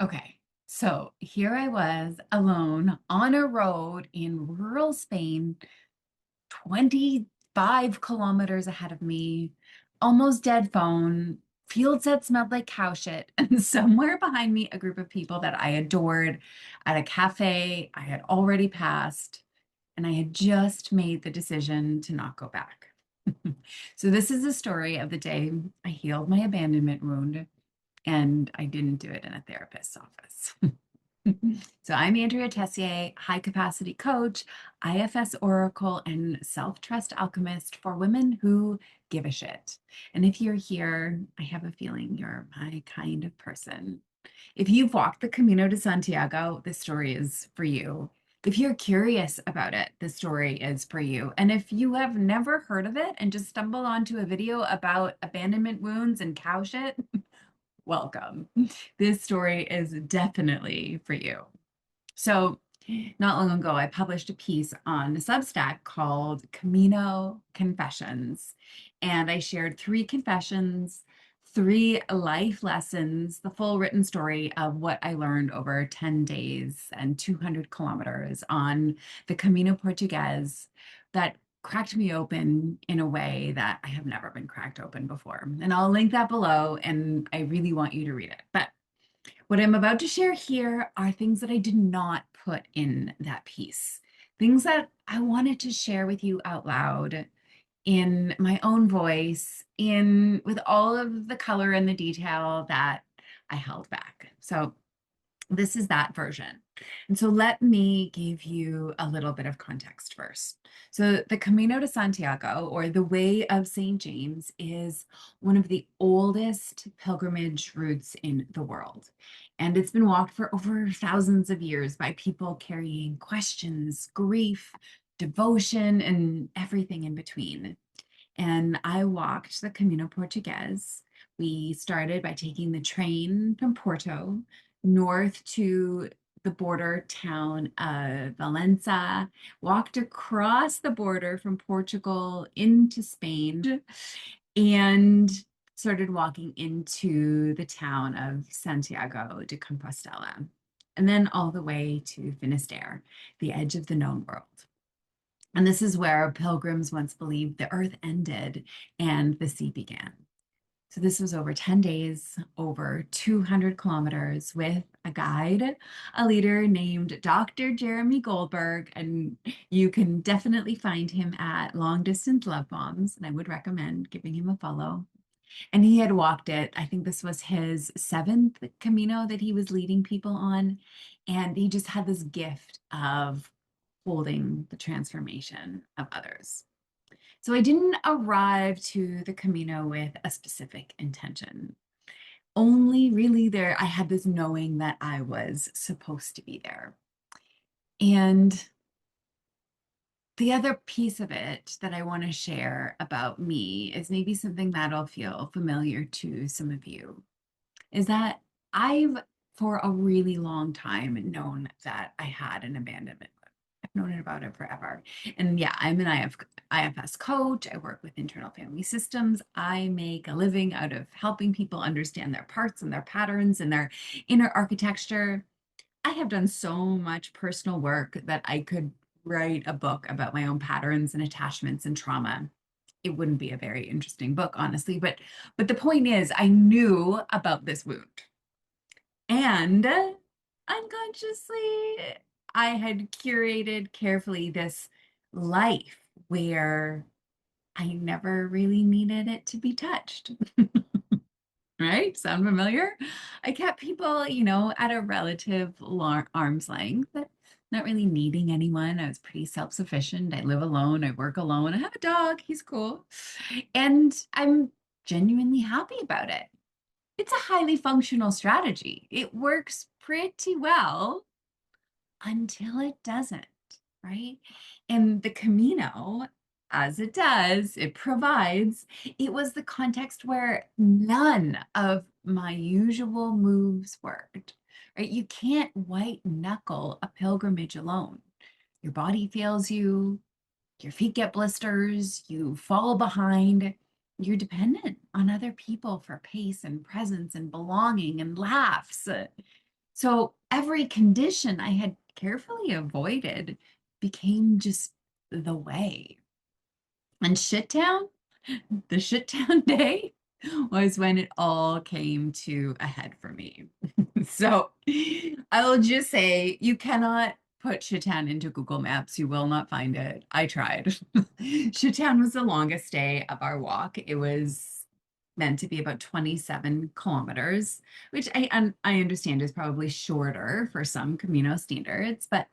Okay, so here I was alone on a road in rural Spain, 25 kilometers ahead of me, almost dead phone, fields that smelled like cow shit, and somewhere behind me, a group of people that I adored at a cafe I had already passed, and I had just made the decision to not go back. So, this is the story of the day I healed my abandonment wound, and I didn't do it in a therapist's office. So I'm Andrea Tessier, high capacity coach, IFS oracle, and self trust alchemist for women who give a shit. And if you're here, I have a feeling you're my kind of person. If you've walked the Camino de Santiago, this story is for you. If you're curious about it, this story is for you. And if you have never heard of it and just stumbled onto a video about abandonment wounds and cow shit, welcome. This story is definitely for you. So, not long ago, I published a piece on Substack called Camino Confessions. And I shared three confessions, three life lessons, the full written story of what I learned over 10 days and 200 kilometers on the Camino Português that cracked me open in a way that I have never been cracked open before. And I'll link that below, and I really want you to read it. But what I'm about to share here are things that I did not put in that piece, things that I wanted to share with you out loud in my own voice, in with all of the color and the detail that I held back. So this is that version. And so let me give you a little bit of context first. So the Camino de Santiago, or the Way of St. James, is one of the oldest pilgrimage routes in the world. And it's been walked for over thousands of years by people carrying questions, grief, devotion, and everything in between. And I walked the Camino Português. We started by taking the train from Porto north to the border town of Valença, walked across the border from Portugal into Spain, and started walking into the town of Santiago de Compostela, and then all the way to Finisterre, the edge of the known world. And this is where pilgrims once believed the earth ended and the sea began. So this was over 10 days, over 200 kilometers with a guide, a leader named Dr. Jeremy Goldberg. And you can definitely find him at Long Distance Love Bombs. And I would recommend giving him a follow. And he had walked it. I think this was his seventh Camino that he was leading people on. And he just had this gift of holding the transformation of others. So I didn't arrive to the Camino with a specific intention. Only really there, I had this knowing that I was supposed to be there. And the other piece of it that I want to share about me is maybe something that'll feel familiar to some of you, is that I've, for a really long time, known that I had an abandonment. I've known about it forever. And yeah, I'm an IFS coach. I work with internal family systems. I make a living out of helping people understand their parts and their patterns and their inner architecture. I have done so much personal work that I could write a book about my own patterns and attachments and trauma. It wouldn't be a very interesting book, honestly, but the point is I knew about this wound. And unconsciously, I had curated carefully this life where I never really needed it to be touched. Right? Sound familiar? I kept people, at a relative arm's length, but not really needing anyone. I was pretty self-sufficient. I live alone. I work alone. I have a dog. He's cool. And I'm genuinely happy about it. It's a highly functional strategy. It works pretty well until it doesn't, right? And the Camino, as it does, it provides, it was the context where none of my usual moves worked, right? You can't white knuckle a pilgrimage alone. Your body fails you, your feet get blisters, you fall behind. You're dependent on other people for pace and presence and belonging and laughs. So every condition I had carefully avoided became just the way. And Shittown, the Shittown day was when it all came to a head for me. So I will just say you cannot put Shittown into Google Maps. You will not find it. I tried. Shittown was the longest day of our walk. It was meant to be about 27 kilometers, which I understand is probably shorter for some Camino standards, but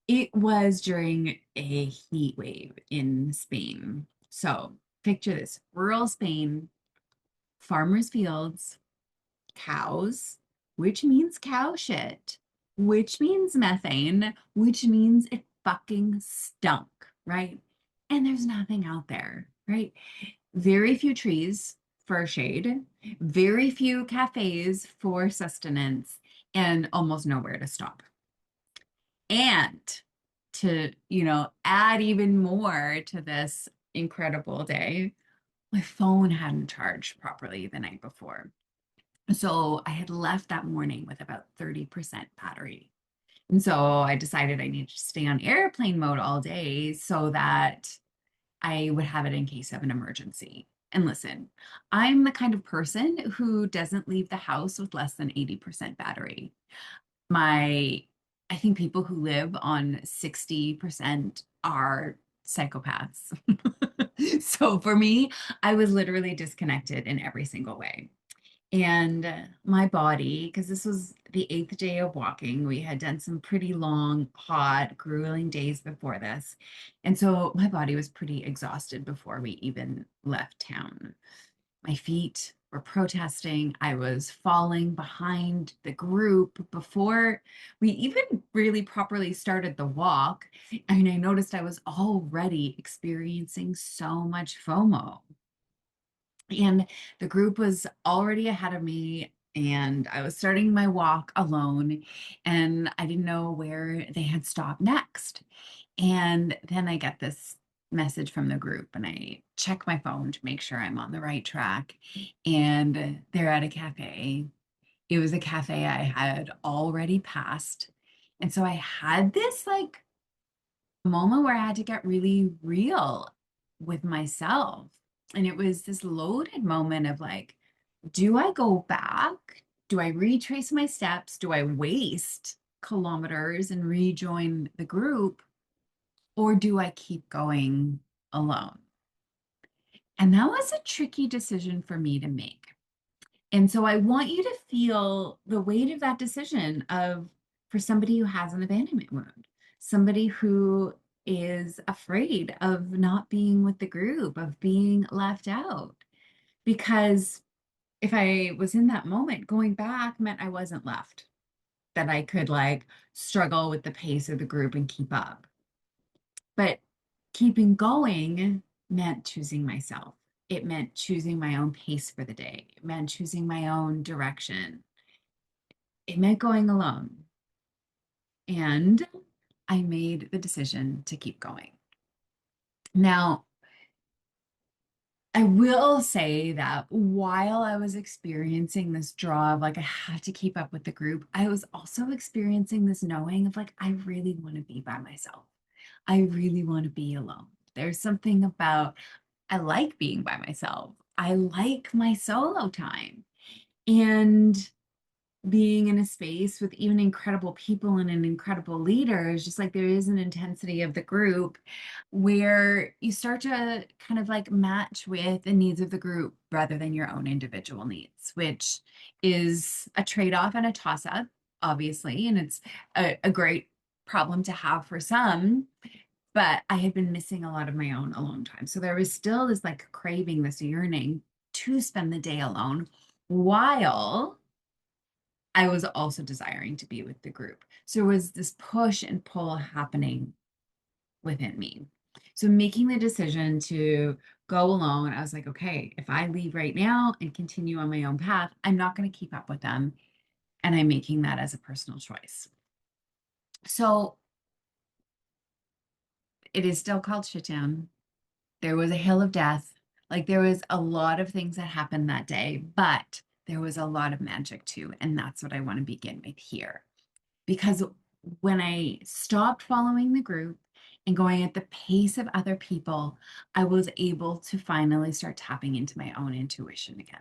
it was during a heat wave in Spain. So picture this rural Spain, farmers' fields, cows, which means cow shit, which means methane, which means it fucking stunk, right? And there's nothing out there, right? Very few trees for shade, very few cafes for sustenance, and almost nowhere to stop. And to, add even more to this incredible day, my phone hadn't charged properly the night before. So I had left that morning with about 30% battery. And so I decided I needed to stay on airplane mode all day so that I would have it in case of an emergency. And listen, I'm the kind of person who doesn't leave the house with less than 80% battery. My, I think people who live on 60% are psychopaths. So for me, I was literally disconnected in every single way. And my body, because this was the eighth day of walking, we had done some pretty long, hot, grueling days before this. And so my body was pretty exhausted before we even left town. My feet were protesting. I was falling behind the group before we even really properly started the walk. And I noticed I was already experiencing so much FOMO. And the group was already ahead of me, and I was starting my walk alone, and I didn't know where they had stopped next. And then I get this message from the group, and I check my phone to make sure I'm on the right track. And they're at a cafe. It was a cafe I had already passed. And so I had this like moment where I had to get really real with myself. And it was this loaded moment of like, do I go back? Do I retrace my steps? Do I waste kilometers and rejoin the group? Or do I keep going alone? And that was a tricky decision for me to make. And so I want you to feel the weight of that decision of for somebody who has an abandonment wound, somebody who is afraid of not being with the group, of being left out. Because if I was in that moment, going back meant I wasn't left, that I could like struggle with the pace of the group and keep up. But keeping going meant choosing myself. It meant choosing my own pace for the day. It meant choosing my own direction. It meant going alone. And I made the decision to keep going. Now, I will say that while I was experiencing this draw of like, I have to keep up with the group, I was also experiencing this knowing of like, I really want to be by myself. I really want to be alone. There's something about, I like being by myself. I like my solo time. And being in a space with even incredible people and an incredible leader is just like there is an intensity of the group where you start to kind of like match with the needs of the group rather than your own individual needs, which is a trade-off and a toss-up, obviously, and it's a great problem to have for some. But I had been missing a lot of my own alone time. So there was still this like craving, this yearning to spend the day alone while I was also desiring to be with the group. So there was this push and pull happening within me. So making the decision to go alone, I was like, okay, if I leave right now and continue on my own path, I'm not going to keep up with them. And I'm making that as a personal choice. So it is still called Shittown. There was a hill of death. Like there was a lot of things that happened that day, but there was a lot of magic too. And that's what I want to begin with here. Because when I stopped following the group and going at the pace of other people, I was able to finally start tapping into my own intuition again.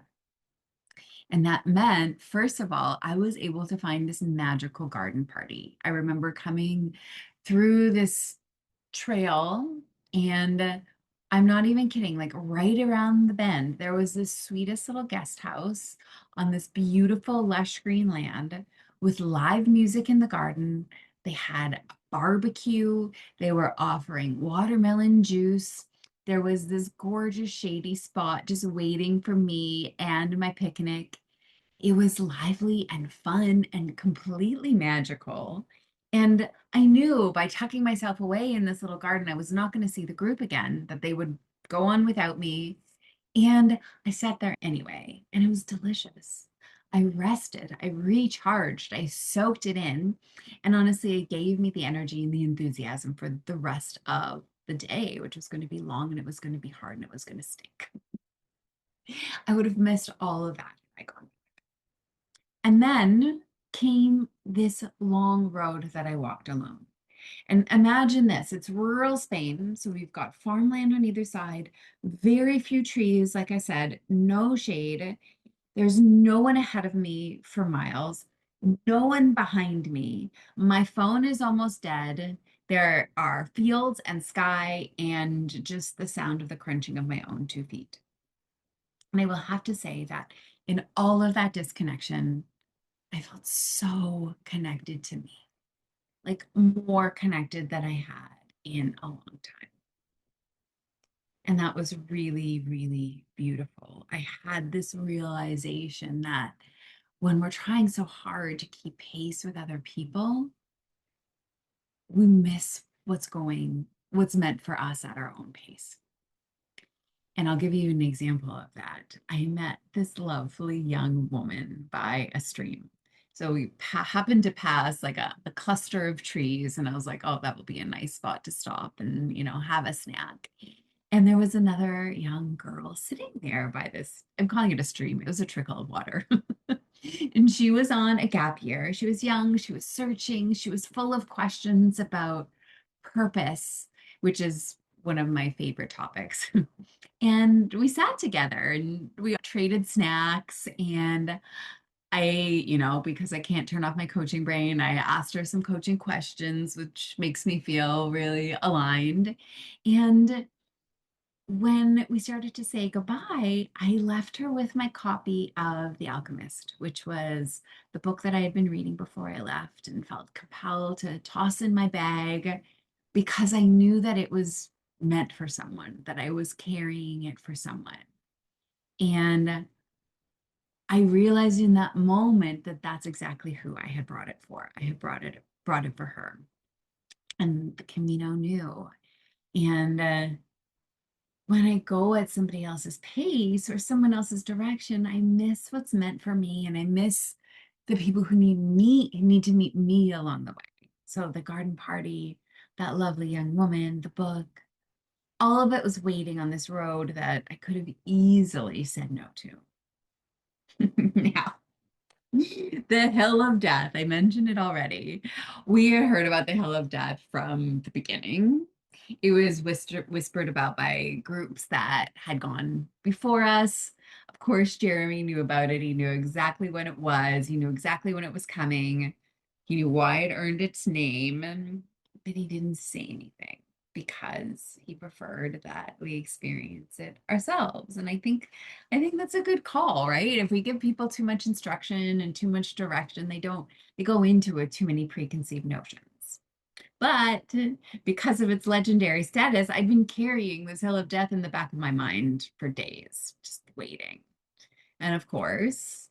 And that meant, first of all, I was able to find this magical garden party. I remember coming through this trail, and I'm not even kidding, like right around the bend, there was this sweetest little guest house on this beautiful lush green land with live music in the garden. They had a barbecue, they were offering watermelon juice. There was this gorgeous shady spot just waiting for me and my picnic. It was lively and fun and completely magical. And I knew by tucking myself away in this little garden, I was not going to see the group again, that they would go on without me. And I sat there anyway, and it was delicious. I rested, I recharged, I soaked it in. And honestly, it gave me the energy and the enthusiasm for the rest of the day, which was going to be long and it was going to be hard and it was going to stink. I would have missed all of that if I'd gone. And then came this long road that I walked alone. And imagine this, it's rural Spain. So we've got farmland on either side, very few trees, like I said, no shade. There's no one ahead of me for miles, no one behind me. My phone is almost dead. There are fields and sky and just the sound of the crunching of my own 2 feet. And I will have to say that in all of that disconnection, I felt so connected to me, like more connected than I had in a long time. And that was really, really beautiful. I had this realization that when we're trying so hard to keep pace with other people, we miss what's meant for us at our own pace. And I'll give you an example of that. I met this lovely young woman by a stream. So we happened to pass like a cluster of trees, and I was like, oh, that will be a nice spot to stop and, have a snack. And there was another young girl sitting there by this, I'm calling it a stream, it was a trickle of water. And she was on a gap year. She was young, she was searching, she was full of questions about purpose, which is one of my favorite topics. And we sat together and we traded snacks. And because I can't turn off my coaching brain, I asked her some coaching questions, which makes me feel really aligned. And when we started to say goodbye, I left her with my copy of The Alchemist, which was the book that I had been reading before I left and felt compelled to toss in my bag because I knew that it was meant for someone, that I was carrying it for someone. And I realized in that moment that that's exactly who I had brought it for. I had brought it for her. And the Camino knew. And when I go at somebody else's pace or someone else's direction, I miss what's meant for me, and I miss the people who need to meet me along the way. So the garden party, that lovely young woman, the book, all of it was waiting on this road that I could have easily said no to. Now, the Hill of Death, I mentioned it already. We had heard about the Hill of Death from the beginning. It was whispered about by groups that had gone before us. Of course, Jeremy knew about it. He knew exactly when it was. He knew exactly when it was coming. He knew why it earned its name, but he didn't say anything because he preferred that we experience it ourselves. And I think that's a good call, right? If we give people too much instruction and too much direction, they go into it too many preconceived notions. But because of its legendary status, I've been carrying this Hill of Death in the back of my mind for days, just waiting. And of course,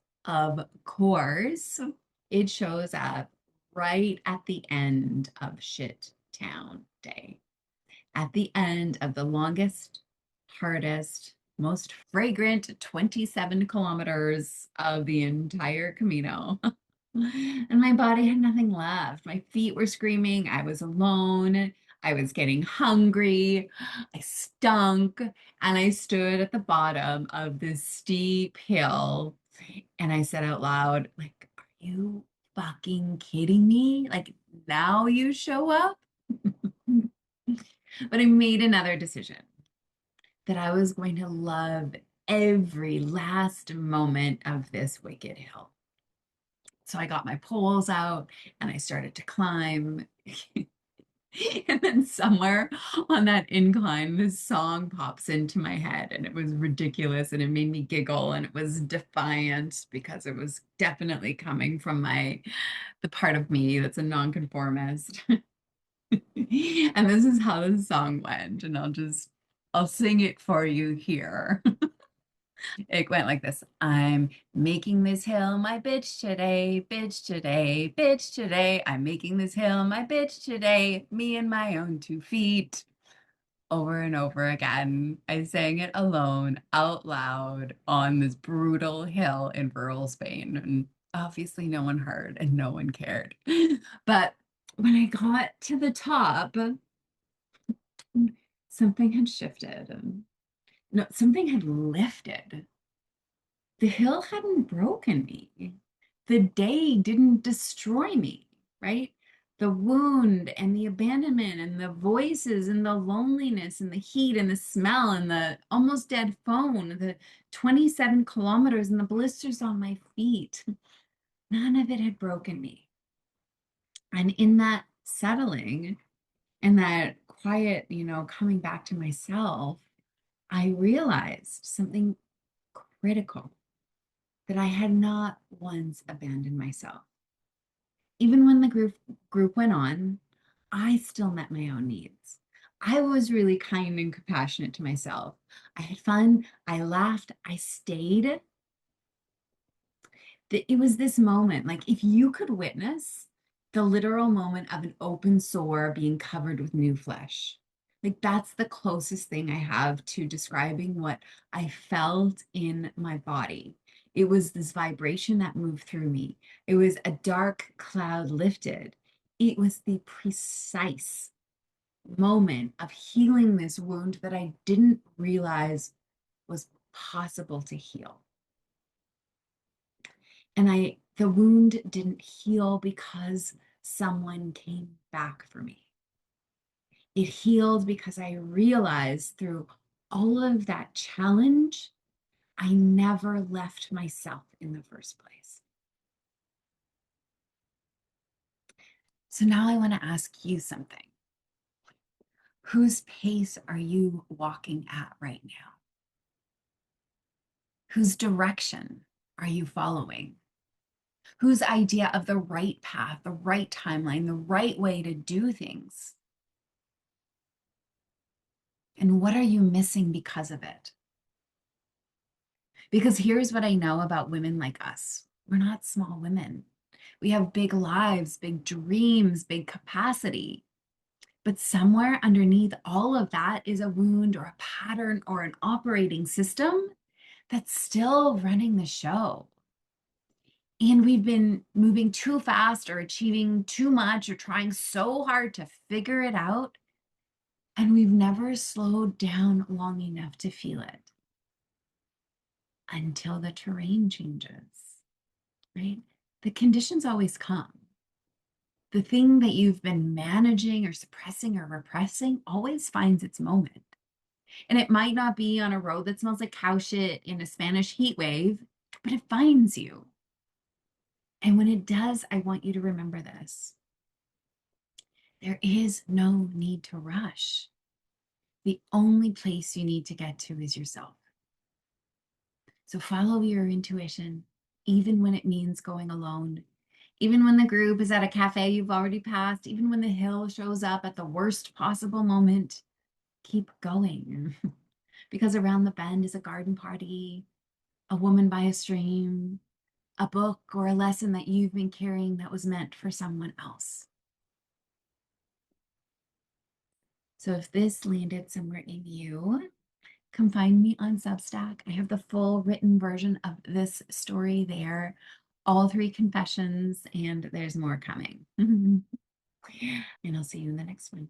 it shows up right at the end of Shit Town Day, at the end of the longest, hardest, most fragrant 27 kilometers of the entire Camino. And my body had nothing left. My feet were screaming. I was alone. I was getting hungry. I stunk. And I stood at the bottom of this steep hill And I said out loud, like, are you fucking kidding me? Like, now you show up? But I made another decision that I was going to love every last moment of this wicked hill. So I got my poles out and I started to climb. And then somewhere on that incline, this song pops into my head, and it was ridiculous and it made me giggle, and it was defiant because it was definitely coming from the part of me that's a nonconformist. And this is how the song went, and I'll sing it for you here. It went like this. I'm making this hill my bitch today, bitch today, bitch today. I'm making this hill my bitch today, me and my own 2 feet. Over and over again. I sang it alone, out loud, on this brutal hill in rural Spain. And obviously, no one heard and no one cared. But when I got to the top, something had shifted. No, something had lifted. The hill hadn't broken me. The day didn't destroy me, right? The wound and the abandonment and the voices and the loneliness and the heat and the smell and the almost dead phone, the 27 kilometers and the blisters on my feet, none of it had broken me. And in that settling and that quiet, coming back to myself, I realized something critical, that I had not once abandoned myself. Even when the group went on, I still met my own needs. I was really kind and compassionate to myself. I had fun, I laughed, I stayed. It was this moment, like if you could witness the literal moment of an open sore being covered with new flesh, like that's the closest thing I have to describing what I felt in my body. It was this vibration that moved through me. It was a dark cloud lifted. It was the precise moment of healing this wound that I didn't realize was possible to heal. And the wound didn't heal because someone came back for me. It healed because I realized through all of that challenge, I never left myself in the first place. So now I want to ask you something. Whose pace are you walking at right now? Whose direction are you following? Whose idea of the right path, the right timeline, the right way to do things? And what are you missing because of it? Because here's what I know about women like us. We're not small women. We have big lives, big dreams, big capacity. But somewhere underneath all of that is a wound or a pattern or an operating system that's still running the show. And we've been moving too fast or achieving too much or trying so hard to figure it out. And we've never slowed down long enough to feel it until the terrain changes, right? The conditions always come. The thing that you've been managing or suppressing or repressing always finds its moment. And it might not be on a road that smells like cow shit in a Spanish heat wave, but it finds you. And when it does, I want you to remember this. There is no need to rush. The only place you need to get to is yourself. So follow your intuition, even when it means going alone, even when the group is at a cafe you've already passed, even when the hill shows up at the worst possible moment, keep going. Because around the bend is a garden party, a woman by a stream, a book or a lesson that you've been carrying that was meant for someone else. So if this landed somewhere in you, come find me on Substack. I have the full written version of this story there, all 3 confessions, and there's more coming. And I'll see you in the next one.